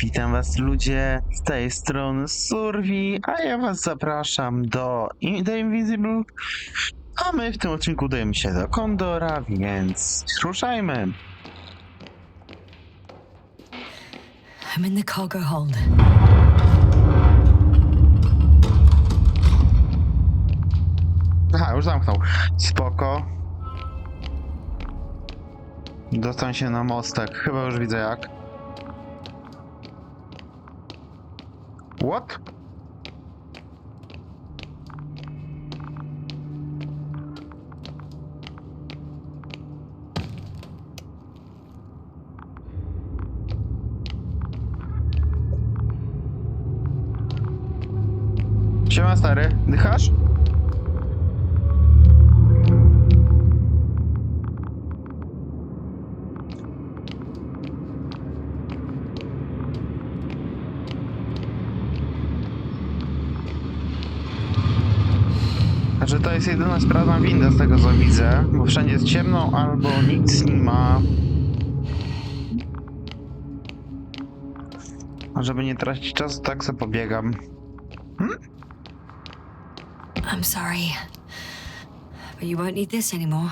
Witam was ludzie, z tej strony Survi, a ja was zapraszam do Invincible, a my w tym odcinku udajemy się do Kondora, więc ruszajmy. I'm in the cargo hold. Aha, już zamknął. Spoko. Dostań się na mostek, chyba już widzę jak. What? Siema stary, dychasz? Że to jest jedyna sprawna winda z tego co widzę, bo wszędzie jest ciemno albo nic nie ma. A żeby nie tracić czasu, tak sobie pobiegam. I'm sorry, but you won't need this anymore.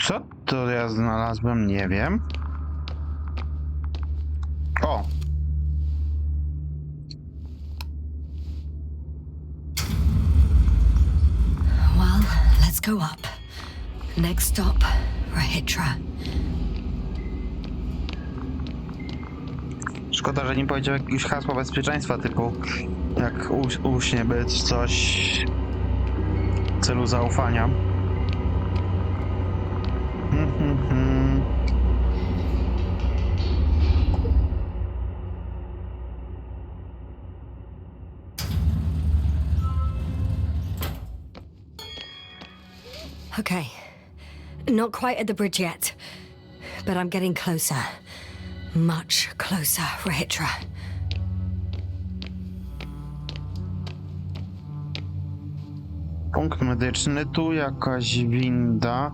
Co to ja znalazłem? Nie wiem. O! Well, let's go up. Next stop, Rahitra. Szkoda, że nie powiedział jakiegoś hasła bezpieczeństwa typu jak uśnie być coś w celu zaufania. Okay, not quite at the bridge yet, but I'm getting closer. Much closer, Rahitra. Punkt medyczny, tu jakaś winda,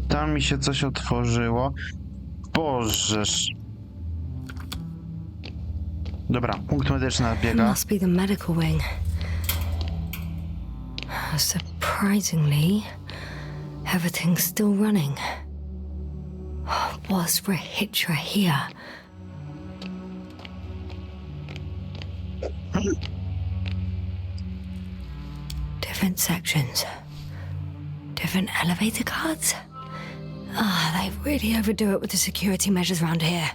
tam mi się coś otworzyło. Bożeż. Dobra, punkt medyczny nadbiega. Must be the medical wing. Surprisingly, everything's still running. Was Rahitra here? Different sections. Different elevator cards? They really overdo it with the security measures around here.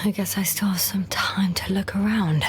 I guess I still have some time to look around.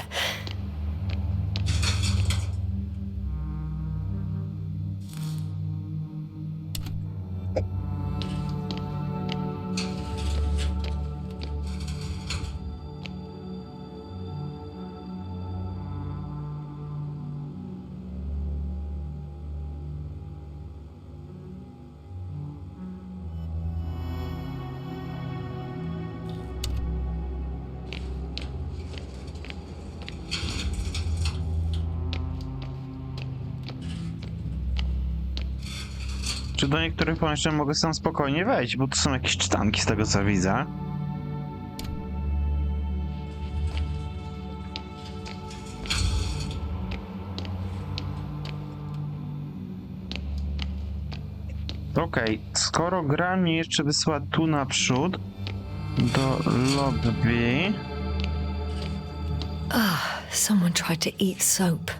Czy do niektórych pomieszczeń mogę sam spokojnie wejść, bo tu są jakieś czytanki z tego co widzę. Okej, skoro gra mnie jeszcze wysyła tu naprzód, do lobby... Someone tried to eat soap.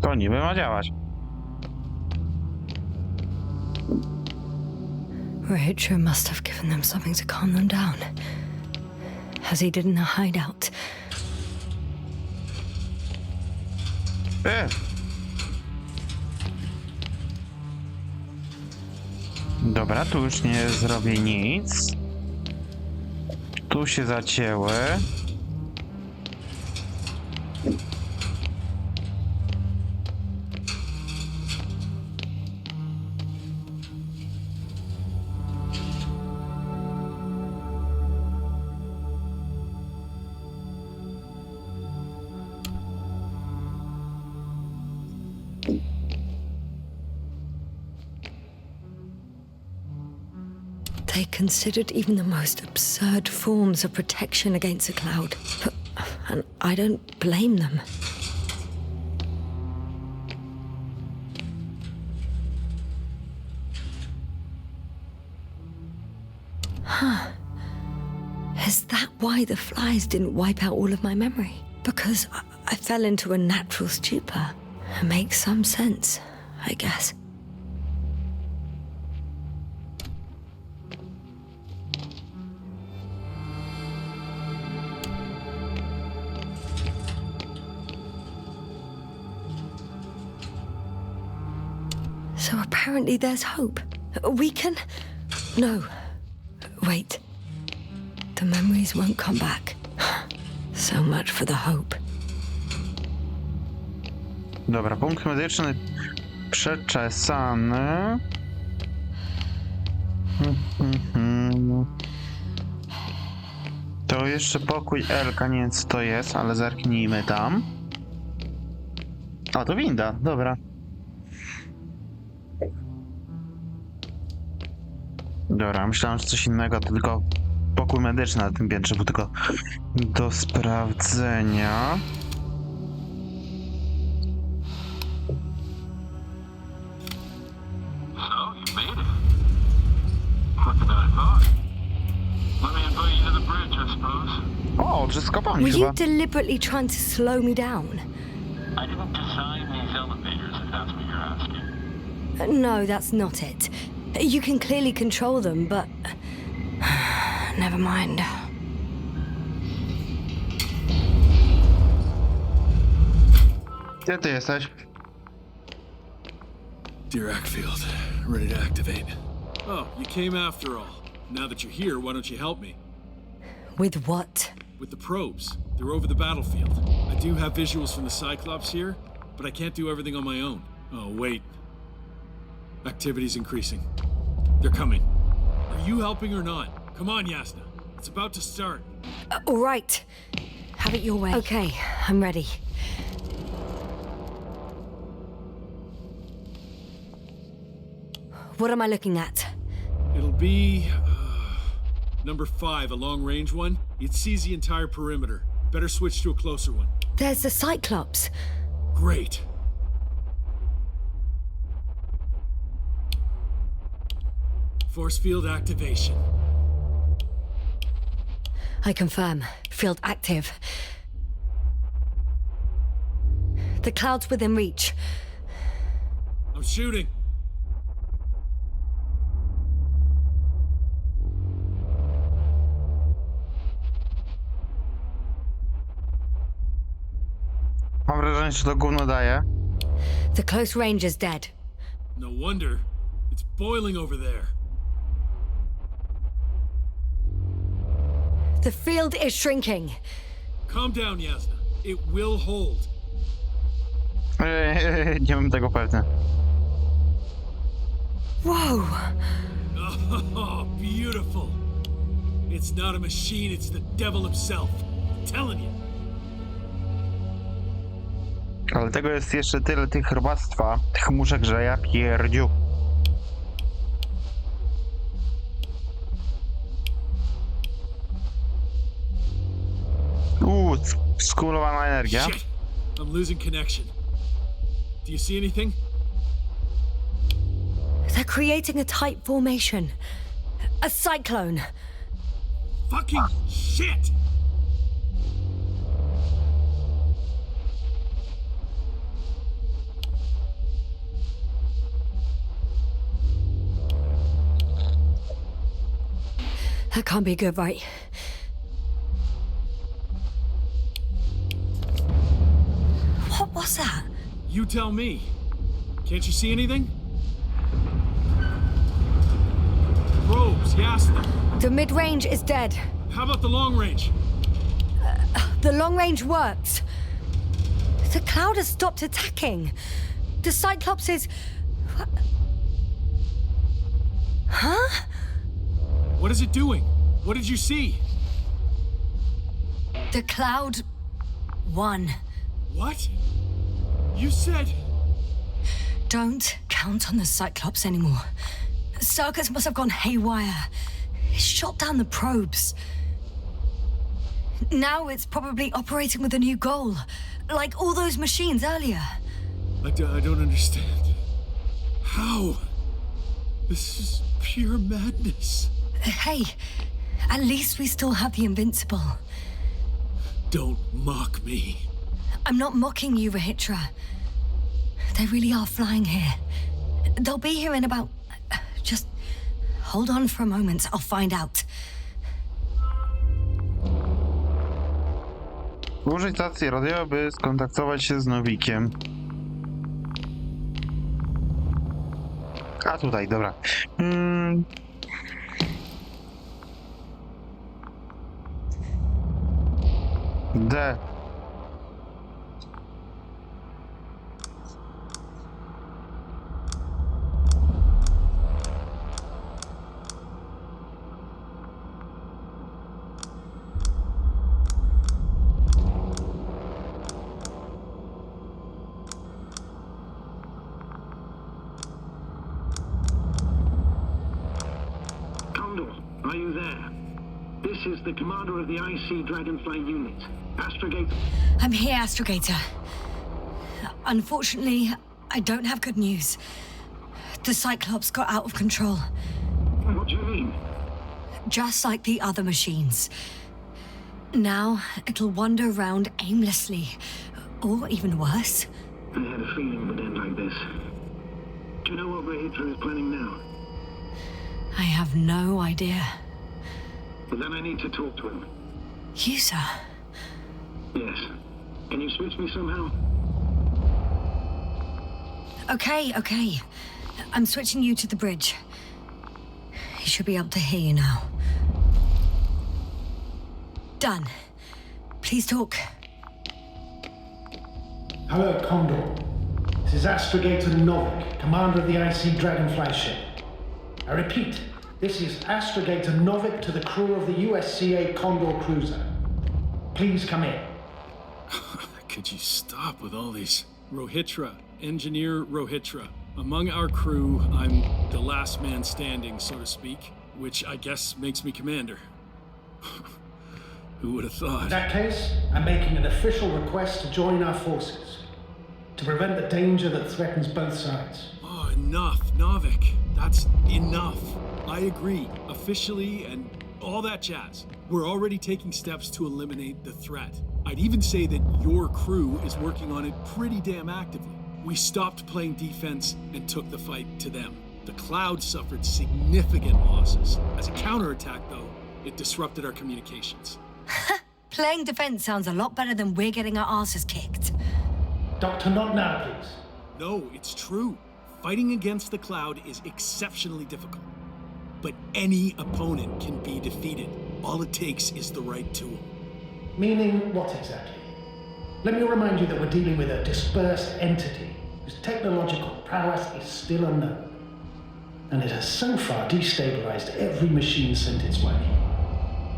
To niby ma działać. Rahitra must have given them something to calm them down, as he did in a hideout. Dobra, tu już nie zrobię nic. Tu się zacięły. They considered even the most absurd forms of protection against a cloud. And I don't blame them. Huh. Is that why the flies didn't wipe out all of my memory? Because I fell into a natural stupor. It makes some sense, I guess. So apparently there's hope. We can... No. Wait. The memories won't come back. So much for the hope. Dobra, punkt medyczny przeczesany. To jeszcze pokój Elka, nie wiem co to jest, ale zerknijmy tam. A, to winda, dobra. Dobra, myślałem, że coś innego, to tylko pokój medyczny na tym piętrze, był tylko do sprawdzenia. So, you made it. Quicker than I thought. Let me invite you to the bridge, I suppose. O, wszystko po mnie Were chyba. you deliberately trying to slow me down? I didn't design these elevators, if that's what you're asking. No, that's not it. You can clearly control them, but... Never mind. Gdzie ty jesteś? Dear Ackfield, ready to activate. Oh, you came after all. Now that you're here, why don't you help me? With what? With the probes. They're over the battlefield. I do have visuals from the Cyclops here, but I can't do everything on my own. Oh, wait. Activity's increasing. They're coming. Are you helping or not? Come on, Yasna. It's about to start. All right. Have it your way. Okay, I'm ready. What am I looking at? It'll be... number 5, a long-range one. It sees the entire perimeter. Better switch to a closer one. There's the Cyclops. Great. Force field activation. I confirm. Field active. The cloud's within reach. I'm shooting. Mam wrażenie, że to gówno daje. The close range is dead. No wonder. It's boiling over there. The field is shrinking. Calm down, Yasna. It will hold. Nie mam tego pewny. Whoa! Oh, beautiful. It's not a machine, it's the devil himself. I'm telling you. Ale tego jest jeszcze tyle tych robactwa, tych muszek, że ja pierdziu. Skumulowana energia. Shit! I'm losing connection. Do you see anything? They're creating a tight formation. A cyclone. Fucking shit! That can't be good, right? What was that? You tell me. Can't you see anything? probes, gas them. The mid-range is dead. How about the long range? The long range works. The cloud has stopped attacking. The Cyclops is... Huh? What is it doing? What did you see? The cloud won. What? You said... Don't count on the Cyclops anymore. Circus must have gone haywire. It shot down the probes. Now it's probably operating with a new goal, like all those machines earlier. I don't understand. How? This is pure madness. Hey, at least we still have the Invincible. Don't mock me. I'm not mocking you, Rahitra. They really are flying here. They'll be here in about... Just hold on for a moment, I'll find out. Użyj stacji radio, by skontaktować się z Nowikiem. A tutaj, dobra. D. Are you there? This is the commander of the IC Dragonfly unit, Astrogator. I'm here, Astrogator. Unfortunately, I don't have good news. The Cyclops got out of control. What do you mean? Just like the other machines. Now, it'll wander around aimlessly. Or even worse. I had a feeling it would end like this. Do you know what Rahitra is planning now? I have no idea. But then I need to talk to him. You, sir? Yes. Can you switch me somehow? Okay. I'm switching you to the bridge. He should be able to hear you now. Done. Please talk. Hello, Condor. This is Astrogator Novik, commander of the IC Dragonfly ship. I repeat, this is Astrogator Novik to the crew of the USCA Condor cruiser. Please come in. Could you stop with all these? Rohitra, Engineer Rohitra. Among our crew, I'm the last man standing, so to speak, which I guess makes me commander. Who would have thought? In that case, I'm making an official request to join our forces, to prevent the danger that threatens both sides. Oh, enough, Novik. That's enough. I agree, officially and all that jazz. We're already taking steps to eliminate the threat. I'd even say that your crew is working on it pretty damn actively. We stopped playing defense and took the fight to them. The Cloud suffered significant losses. As a counterattack, though, it disrupted our communications. Playing defense sounds a lot better than we're getting our asses kicked. Doctor, not now, please. No, it's true. Fighting against the Cloud is exceptionally difficult. But any opponent can be defeated. All it takes is the right tool. Meaning what exactly? Let me remind you that we're dealing with a dispersed entity whose technological prowess is still unknown. And it has so far destabilized every machine sent its way.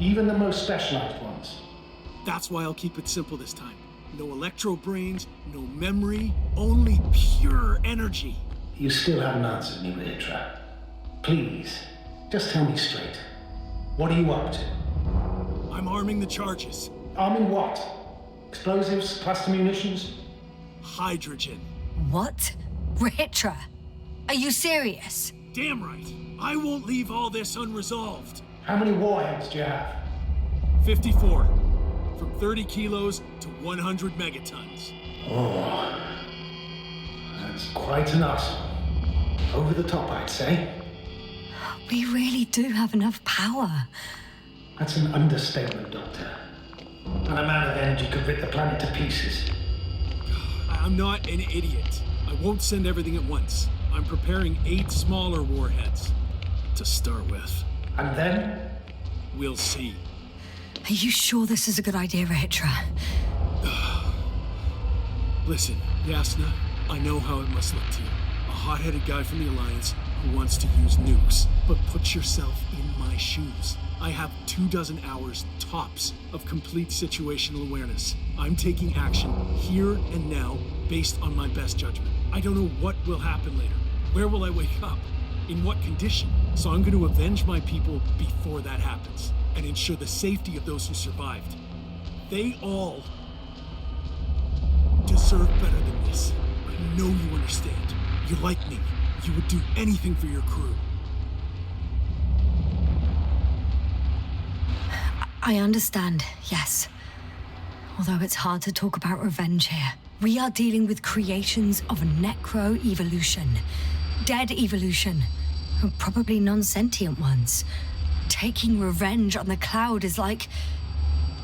Even the most specialized ones. That's why I'll keep it simple this time. No electro brains, no memory, only pure energy. You still haven't answered me, Rahitra. Please, just tell me straight. What are you up to? I'm arming the charges. Arming what? Explosives, cluster munitions? Hydrogen. What? Rahitra? Are you serious? Damn right. I won't leave all this unresolved. How many warheads do you have? 54. From 30 kilos to 100 megatons. Oh, that's quite an arsenal. Over the top, I'd say. We really do have enough power. That's an understatement, Doctor. An amount of energy could rip the planet to pieces. I'm not an idiot. I won't send everything at once. I'm preparing 8 smaller warheads. to start with. And then? We'll see. Are you sure this is a good idea, Rahitra? Listen, Yasna, I know how it must look to you. A hot-headed guy from the Alliance who wants to use nukes. But put yourself in my shoes. I have 24 hours tops of complete situational awareness. I'm taking action here and now based on my best judgment. I don't know what will happen later. Where will I wake up? In what condition? So I'm going to avenge my people before that happens and ensure the safety of those who survived. They all deserve better than this. I know you understand. You're like me. You would do anything for your crew. I understand, yes. Although it's hard to talk about revenge here. We are dealing with creations of necro-evolution. Dead evolution. Probably non-sentient ones. Taking revenge on the cloud is like...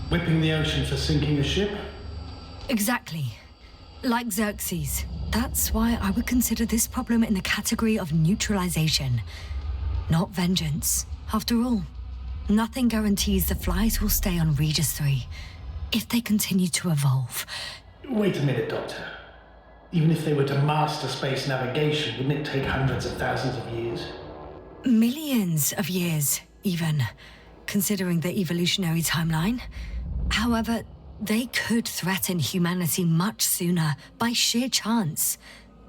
Whipping the ocean for sinking a ship? Exactly. Like Xerxes. That's why I would consider this problem in the category of neutralization. Not vengeance. After all, nothing guarantees the flies will stay on Regis 3 if they continue to evolve. Wait a minute, Doctor. Even if they were to master space navigation, wouldn't it take hundreds of thousands of years? Millions of years, even, considering the evolutionary timeline. However, they could threaten humanity much sooner by sheer chance.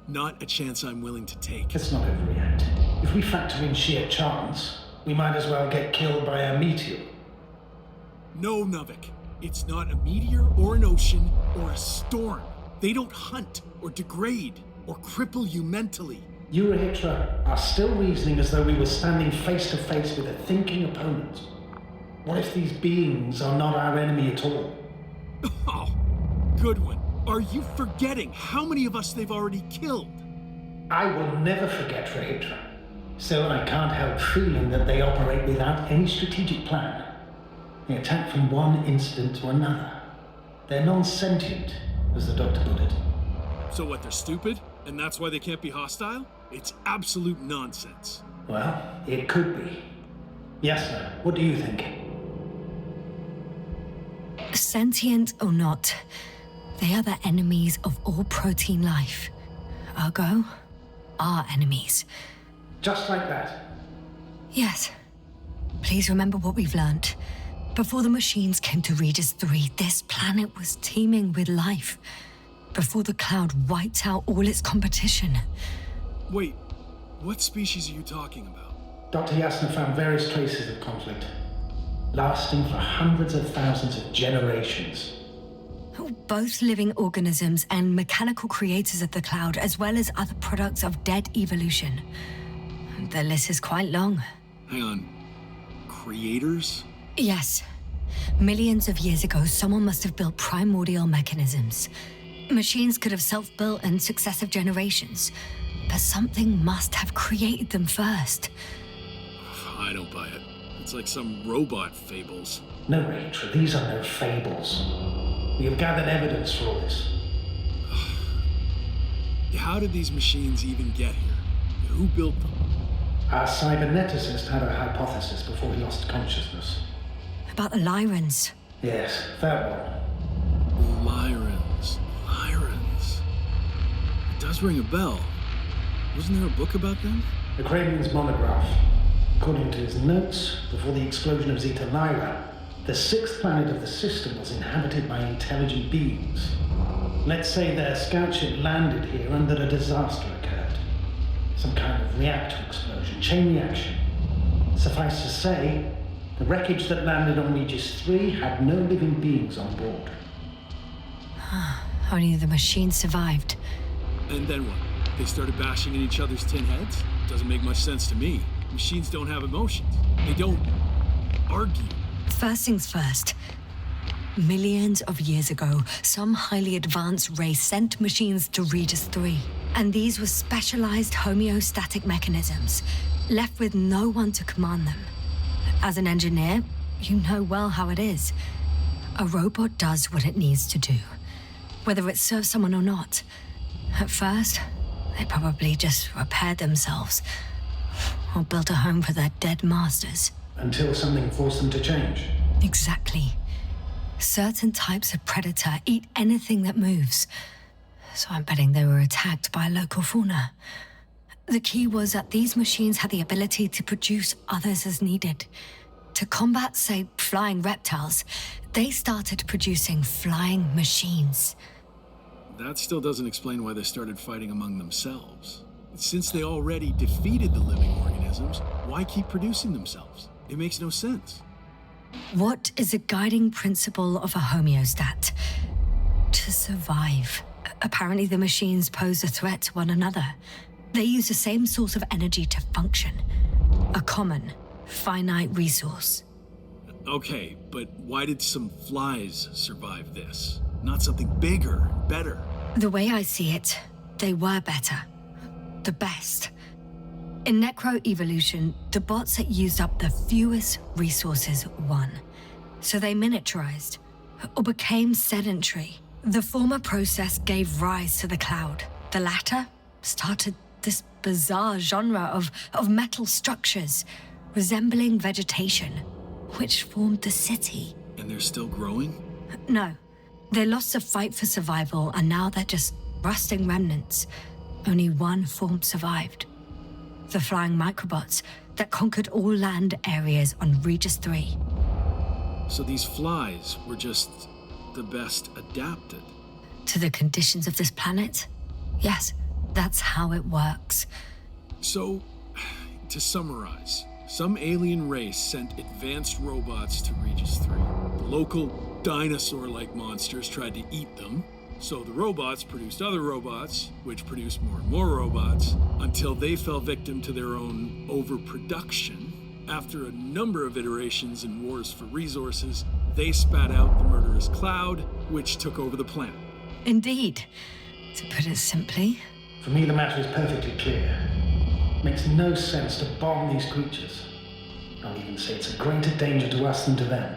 Not a chance I'm willing to take. Let's not overreact. If we factor in sheer chance, we might as well get killed by a meteor. No, Nuvik. It's not a meteor or an ocean or a storm. They don't hunt or degrade or cripple you mentally. You, Rahitra, are still reasoning as though we were standing face to face with a thinking opponent. What if these beings are not our enemy at all? Oh, good one. Are you forgetting how many of us they've already killed? I will never forget, Rahitra. Still, I can't help feeling that they operate without any strategic plan. They attack from one incident to another. They're non-sentient, as the doctor put it. So what, they're stupid? And that's why they can't be hostile? It's absolute nonsense. Well, it could be. Yasna, what do you think? Sentient or not, they are the enemies of all protein life. Ergo, our enemies. Just like that. Yes. Please remember what we've learnt. Before the machines came to Regis 3, this planet was teeming with life. Before the cloud wiped out all its competition. Wait, what species are you talking about? Dr. Yasna found various traces of conflict, lasting for hundreds of thousands of generations. Both living organisms and mechanical creators of the cloud, as well as other products of dead evolution. The list is quite long. Hang on. Creators? Yes. Millions of years ago, someone must have built primordial mechanisms. Machines could have self-built in successive generations, but something must have created them first. I don't buy it. It's like some robot fables. No, Rachel, these are no fables. We have gathered evidence for all this. How did these machines even get here? Who built them? Our cyberneticist had a hypothesis before he lost consciousness. About the Lyrans. Yes, that one. Lyrans. It does ring a bell. Wasn't there a book about them? The Kraven's monograph. According to his notes, before the explosion of Zeta Lyra, the sixth planet of the system was inhabited by intelligent beings. Let's say their scout ship landed here and that a disaster occurred. Some kind of reactor explosion, chain reaction. Suffice to say, the wreckage that landed on Regis 3 had no living beings on board. Only the machines survived. And then what? They started bashing in each other's tin heads? Doesn't make much sense to me. Machines don't have emotions. They don't argue. First things first. Millions of years ago, some highly advanced race sent machines to Regis 3. And these were specialized homeostatic mechanisms, left with no one to command them. As an engineer, you know well how it is. A robot does what it needs to do, whether it serves someone or not. At first, they probably just repaired themselves. or built a home for their dead masters. Until something forced them to change. Exactly. Certain types of predator eat anything that moves. So I'm betting they were attacked by local fauna. The key was that these machines had the ability to produce others as needed. To combat, say, flying reptiles, they started producing flying machines. That still doesn't explain why they started fighting among themselves. Since they already defeated the living organisms, why keep producing themselves? It makes no sense. What is a guiding principle of a homeostat? To survive. Apparently the machines pose a threat to one another. They use the same source of energy to function. A common, finite resource. Okay, but why did some flies survive this? Not something bigger, better. The way I see it, they were better. The best. In necroevolution, the bots that used up the fewest resources won. So they miniaturized, or became sedentary. The former process gave rise to the cloud. The latter started this bizarre genre of metal structures, resembling vegetation, which formed the city. And they're still growing? No. They lost the fight for survival, and now they're just rusting remnants. Only one form survived. The flying microbots that conquered all land areas on Regis 3. So these flies were just the best adapted. To the conditions of this planet? Yes, that's how it works. So, to summarize, some alien race sent advanced robots to Regis 3. The local dinosaur-like monsters tried to eat them, so the robots produced other robots, which produced more and more robots, until they fell victim to their own overproduction. After a number of iterations and wars for resources, they spat out the murderous cloud, which took over the planet. Indeed. To put it simply, For me, the matter is perfectly clear. Makes no sense to bomb these creatures. I'll even say it's a greater danger to us than to them.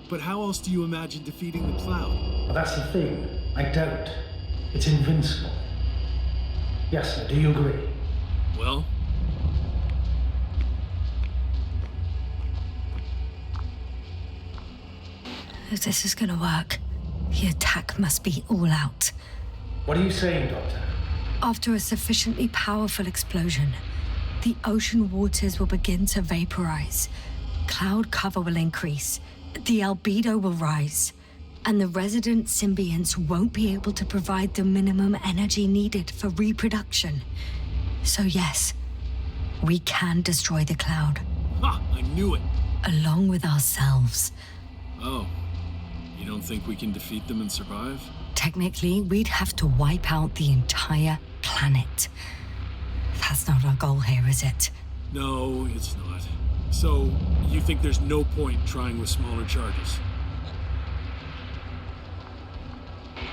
But how else do you imagine defeating the cloud? Well, that's the thing. I don't. It's invincible. Yes, sir, do you agree? Well, if this is gonna work, the attack must be all out. What are you saying, Doctor? After a sufficiently powerful explosion, the ocean waters will begin to vaporize. Cloud cover will increase, the albedo will rise, and the resident symbionts won't be able to provide the minimum energy needed for reproduction. So yes, we can destroy the cloud, ha! I knew it! along with ourselves. Oh, you don't think we can defeat them and survive? Technically, we'd have to wipe out the entire planet. That's not our goal here, is it? No, it's not. So, you think there's no point trying with smaller charges?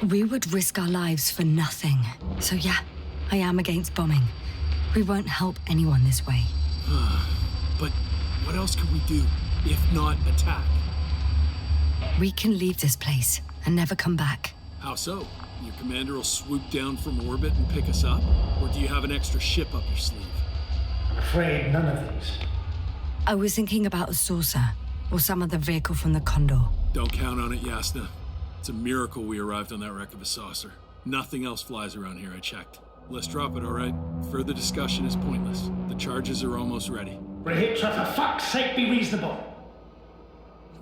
We would risk our lives for nothing. So yeah, I am against bombing. We won't help anyone this way. But what else could we do, if not attack? We can leave this place and never come back. How so? Your commander will swoop down from orbit and pick us up? Or do you have an extra ship up your sleeve? I'm afraid none of these. I was thinking about a saucer or some other vehicle from the Condor. Don't count on it, Yasna. It's a miracle we arrived on that wreck of a saucer. Nothing else flies around here, I checked. Let's drop it, all right? Further discussion is pointless. The charges are almost ready. Rahitra, for fuck's sake, be reasonable.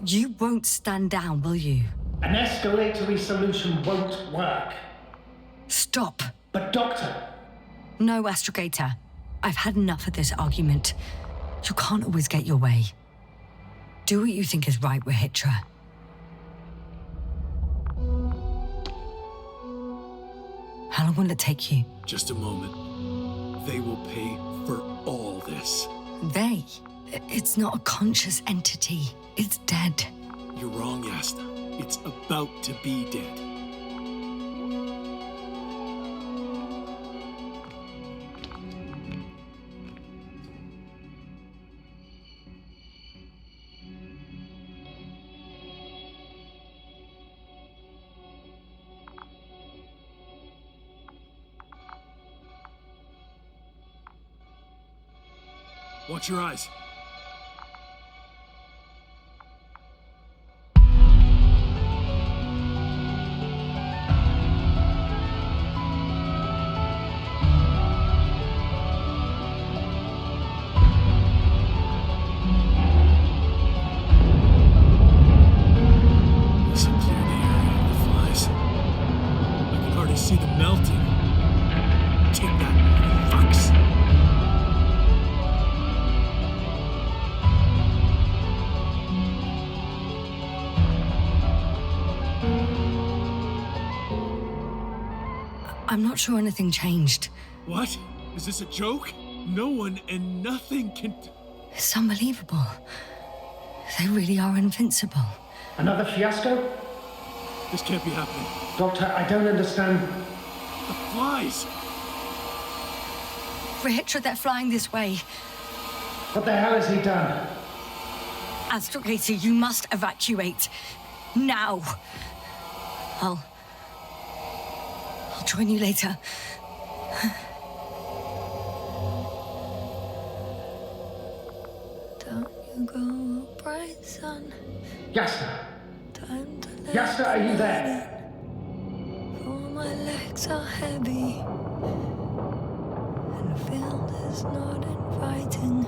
You won't stand down, will you? An escalatory solution won't work. Stop. But Doctor, No, Astrogator. I've had enough of this argument. You can't always get your way. Do what you think is right, Rahitra. How long will it take you? Just a moment. They will pay for all this. They? It's not a conscious entity. It's dead. You're wrong, Yasna. It's about to be dead. Watch your eyes. Listen, clear the area of the flies. I can already see them melting. Take that, fucks. I'm not sure anything changed. What? Is this a joke? No one and nothing can... It's unbelievable. They really are invincible. Another fiasco? This can't be happening. Doctor, I don't understand. The flies! Richard, they're flying this way. What the hell has he done? Astrogator, you must evacuate. Now. I'll join you later. Don't you go, bright sun. Yasta! Time to let Yasta, are you there? for my legs are heavy. And the field is not inviting.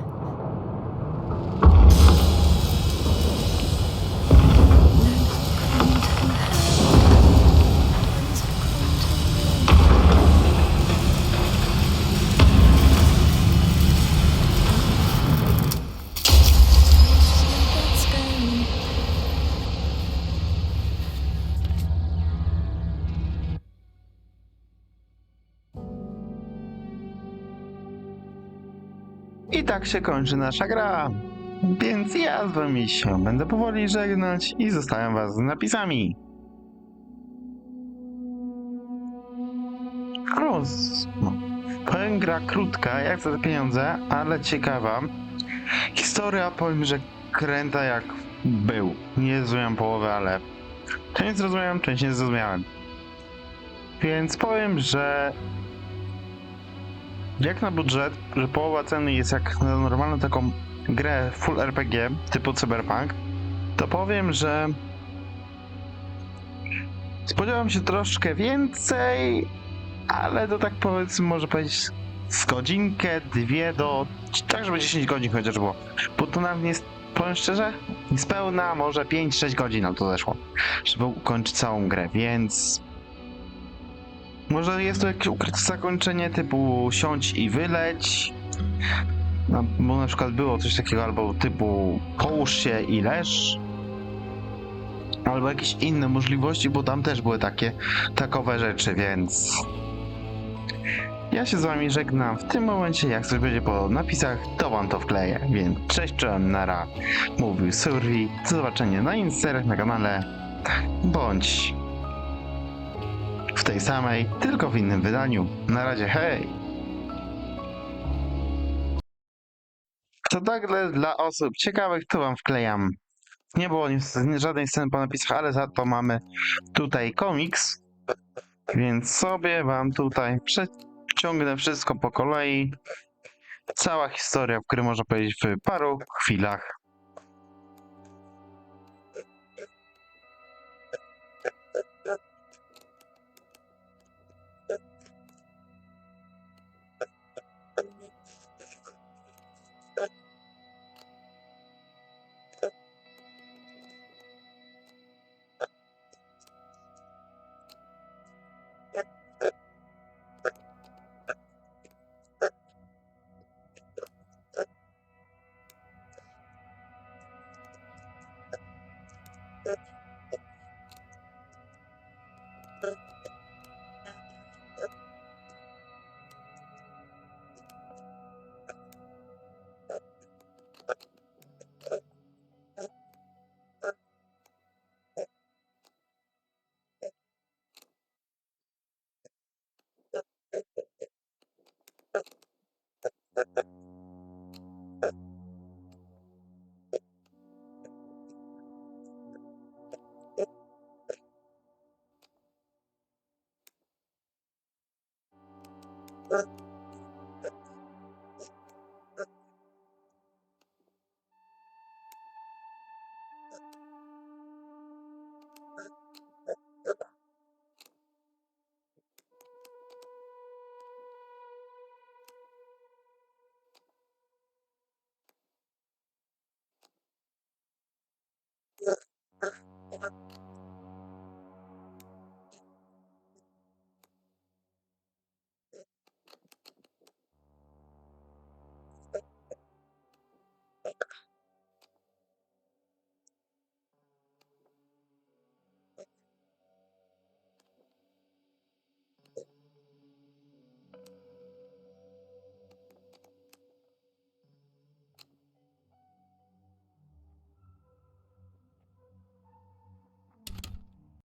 I tak się kończy nasza gra. Więc ja z wami się będę powoli żegnać i zostawiam was z napisami. Powiem, gra krótka, jak za te pieniądze, ale ciekawa. Historia, powiem, że kręta jak był. Nie zrozumiałem połowy, ale część zrozumiałem, część nie zrozumiałem. Więc powiem, że jak na budżet, że połowa ceny jest jak na normalną taką grę full RPG typu Cyberpunk, to powiem, że spodziewam się troszkę więcej, ale to tak powiedzmy, może powiedzieć z godzinkę, dwie do tak, żeby 10 godzin chociaż było. Bo to nawet nie jest, powiem szczerze, niespełna może 5-6 godzin nam to zeszło, żeby ukończyć całą grę, więc może jest to jakieś ukryte zakończenie typu siądź i wyleć. No, bo na przykład było coś takiego albo typu połóż się i leż. Albo jakieś inne możliwości, bo tam też były takowe rzeczy, więc ja się z wami żegnam w tym momencie. Jak coś będzie po napisach, to wam to wkleję. Więc cześć, czołem, nara. Mówił Survi. Do zobaczenia na Instagramach, na kanale. Bądź w tej samej, tylko w innym wydaniu. Na razie, hej! To nagle dla osób ciekawych, to wam wklejam. Nie było żadnej sceny po napisach, ale za to mamy tutaj komiks. Więc sobie wam tutaj przeciągnę wszystko po kolei. Cała historia, w której można powiedzieć w paru chwilach.